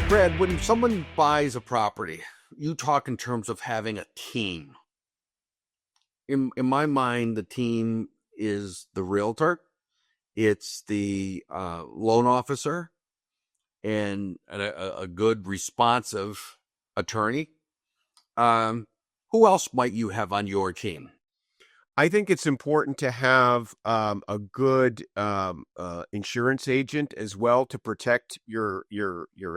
Brad, when someone buys a property, you talk in terms of having a team. In my mind, the team is the realtor, it's the loan officer, and a good, responsive attorney. Who else might you have on your team? I think it's important to have a good insurance agent as well to protect your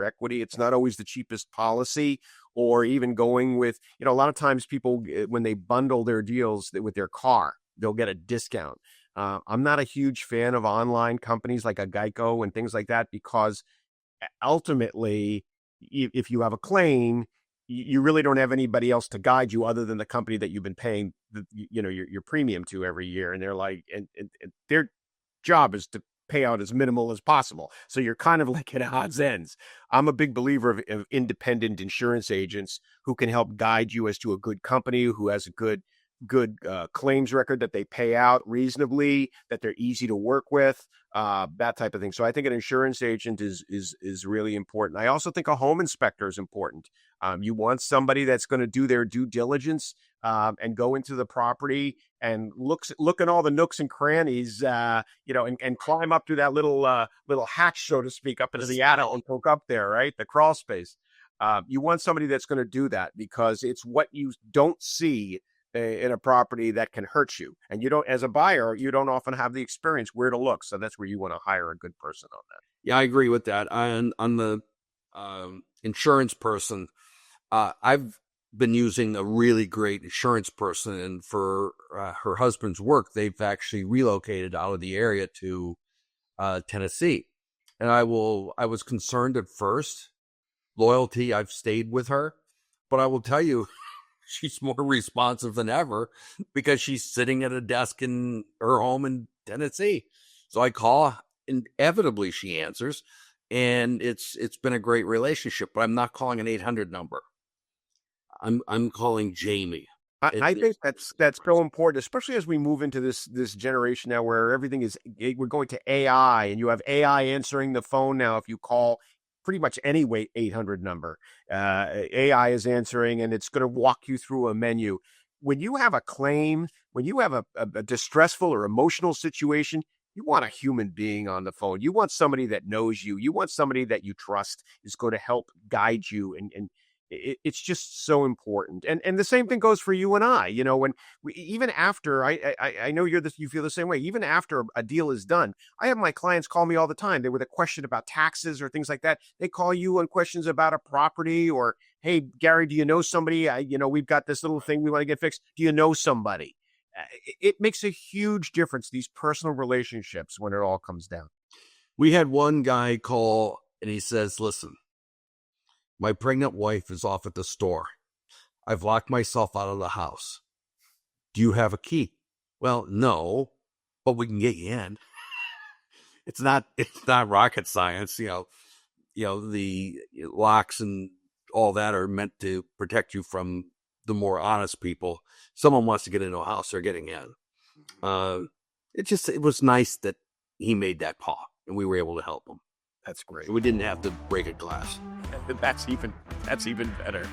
equity. It's not always the cheapest policy, or even going with, a lot of times people, when they bundle their deals with their car, they'll get a discount. I'm not a huge fan of online companies like a Geico and things like that, because ultimately, if you have a claim, you really don't have anybody else to guide you other than the company that you've been paying your premium to every year. And they're like, and their job is to pay out as minimal as possible. So you're kind of like at odds ends. I'm a big believer of independent insurance agents who can help guide you as to a good company, who has a good claims record, that they pay out reasonably, that they're easy to work with, that type of thing. So I think an insurance agent is really important. I also think a home inspector is important. You want somebody that's going to do their due diligence, and go into the property and look at all the nooks and crannies, and climb up through that little hatch, so to speak, up into the attic and poke up there, right? The crawl space. You want somebody that's going to do that, because it's what you don't see in a property that can hurt you. And you don't, as a buyer, you don't often have the experience where to look. So that's where you want to hire a good person on that. Yeah, I agree with that. On the insurance person, I've been using a really great insurance person, and for her husband's work, they've actually relocated out of the area to Tennessee. And I was concerned at first. Loyalty, I've stayed with her, but I will tell you, she's more responsive than ever because she's sitting at a desk in her home in Tennessee. So I call, inevitably she answers, and it's been a great relationship. But I'm not calling an 800 number. I'm calling Jamie. I think that's so important, especially as we move into this generation now, where we're going to AI, and you have AI answering the phone now. If you call pretty much any 800 number, AI is answering, and it's going to walk you through a menu. When you have a claim, when you have a distressful or emotional situation, you want a human being on the phone. You want somebody that knows you. You want somebody that you trust is going to help guide you, and it's just so important. And the same thing goes for you and I. When even after I know you feel the same way. Even after a deal is done, I have my clients call me all the time. They with a question about taxes or things like that. They call you on questions about a property, or, hey, Gary, do you know somebody? We've got this little thing we want to get fixed. Do you know somebody? It makes a huge difference, these personal relationships, when it all comes down. We had one guy call, and he says, listen, my pregnant wife is off at the store. I've locked myself out of the house. Do you have a key? Well, no, but we can get you in. It's not rocket science. The locks and all that are meant to protect you from the more honest people. Someone wants to get into a house, they're getting in. It was nice that he made that call, and we were able to help him. That's great. We didn't have to break a glass. That's even better.